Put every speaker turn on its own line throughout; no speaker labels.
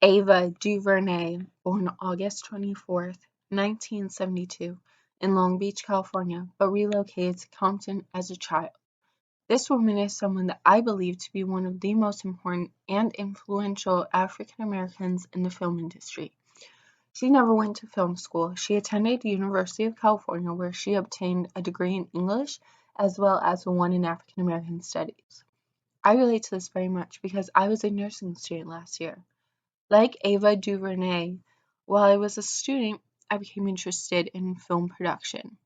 Ava DuVernay, born August 24th, 1972, in Long Beach, California, but relocated to Compton as a child. This woman is someone that I believe to be one of the most important and influential African Americans in the film industry. She never went to film school. She attended the University of California, where she obtained a degree in English as well as one in African American Studies. I relate to this very much because I was a nursing student last year. Like Ava DuVernay, while I was a student, I became interested in film production.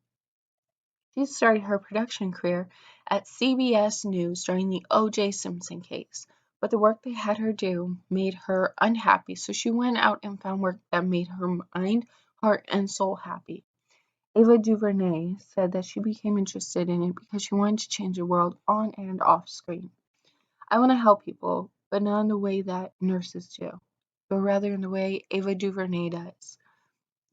She started her production career at CBS News during the O.J. Simpson case, but the work they had her do made her unhappy, so she went out and found work that made her mind, heart, and soul happy. Ava DuVernay said that she became interested in it because she wanted to change the world on and off screen. I want to help people, but not in the way that nurses do, but rather in the way Ava DuVernay does.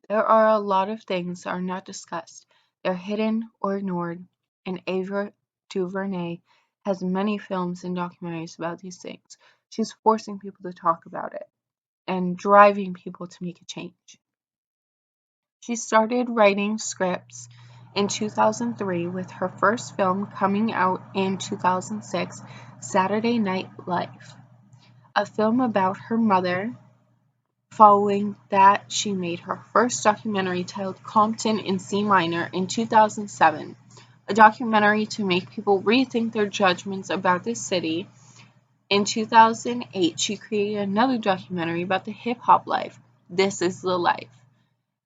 There are a lot of things that are not discussed. They're hidden or ignored, and Ava DuVernay has many films and documentaries about these things. She's forcing people to talk about it and driving people to make a change. She started writing scripts in 2003 with her first film coming out in 2006, Saturday Night Live, a film about her mother. Following that, she made her first documentary titled Compton in C Minor in 2007, a documentary to make people rethink their judgments about the city. In 2008, she created another documentary about the hip hop life, This Is the Life.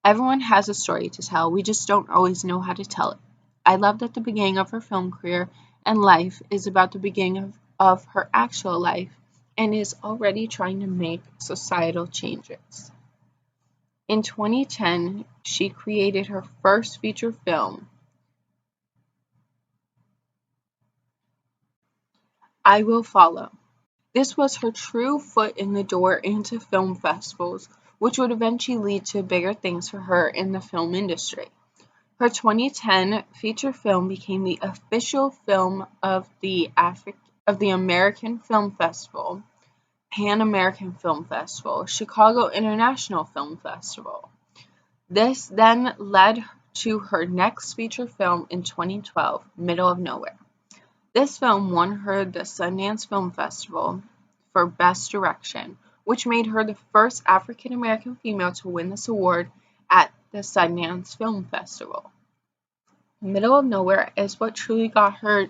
Everyone has a story to tell, we just don't always know how to tell it. I love that the beginning of her film career and life is about the beginning of her actual life and is already trying to make societal changes. In 2010, she created her first feature film, I Will Follow. This was her true foot in the door into film festivals, which would eventually lead to bigger things for her in the film industry. Her 2010 feature film became the official film of the American Film Festival, Pan American Film Festival, Chicago International Film Festival. This then led to her next feature film in 2012, Middle of Nowhere. This film won her the Sundance Film Festival for Best Direction, which made her the first African American female to win this award at the Sundance Film Festival. Middle of Nowhere is what truly got her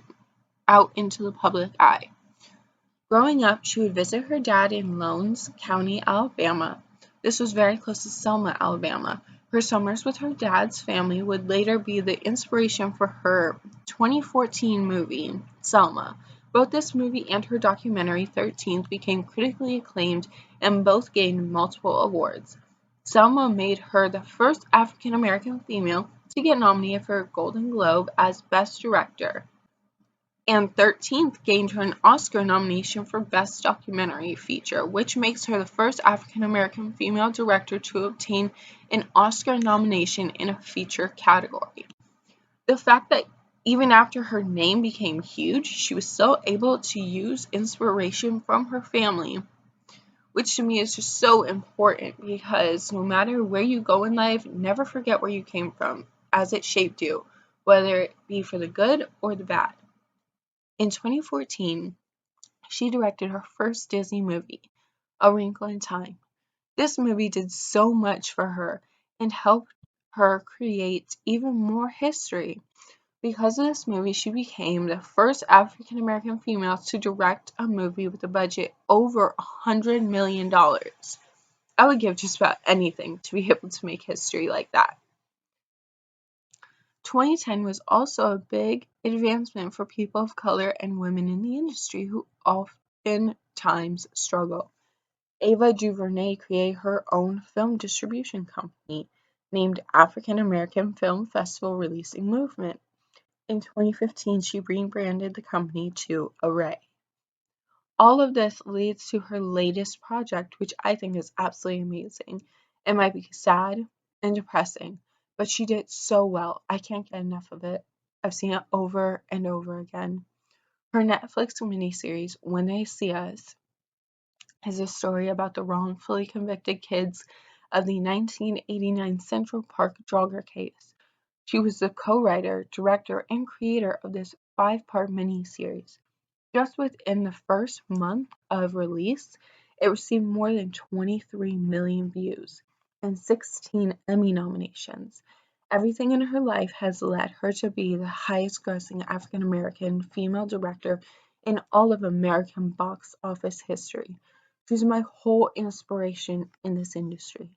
out into the public eye. Growing up, she would visit her dad in Lowndes County, Alabama. This was very close to Selma, Alabama. Her summers with her dad's family would later be the inspiration for her 2014 movie, Selma. Both this movie and her documentary, 13th, became critically acclaimed and both gained multiple awards. Selma made her the first African American female to get nominated for a Golden Globe as Best Director, and 13th gained her an Oscar nomination for Best Documentary Feature, which makes her the first African American female director to obtain an Oscar nomination in a feature category. The fact that even after her name became huge, she was still able to use inspiration from her family, which to me is just so important because no matter where you go in life, never forget where you came from, as it shaped you, whether it be for the good or the bad. In 2014, she directed her first Disney movie, A Wrinkle in Time. This movie did so much for her and helped her create even more history. Because of this movie, she became the first African American female to direct a movie with a budget over $100 million. I would give just about anything to be able to make history like that. 2010 was also a big advancement for people of color and women in the industry who oftentimes struggle. Ava DuVernay created her own film distribution company named African American Film Festival Releasing Movement. In 2015, she rebranded the company to Array. All of this leads to her latest project, which I think is absolutely amazing. It might be sad and depressing, but she did so well. I can't get enough of it. I've seen it over and over again. Her Netflix miniseries, When They See Us, is a story about the wrongfully convicted kids of the 1989 Central Park Jogger case. She was the co-writer, director, and creator of this five-part miniseries. Just within the first month of release, it received more than 23 million views and 16 Emmy nominations. Everything in her life has led her to be the highest grossing African American female director in all of American box office history. She's my whole inspiration in this industry.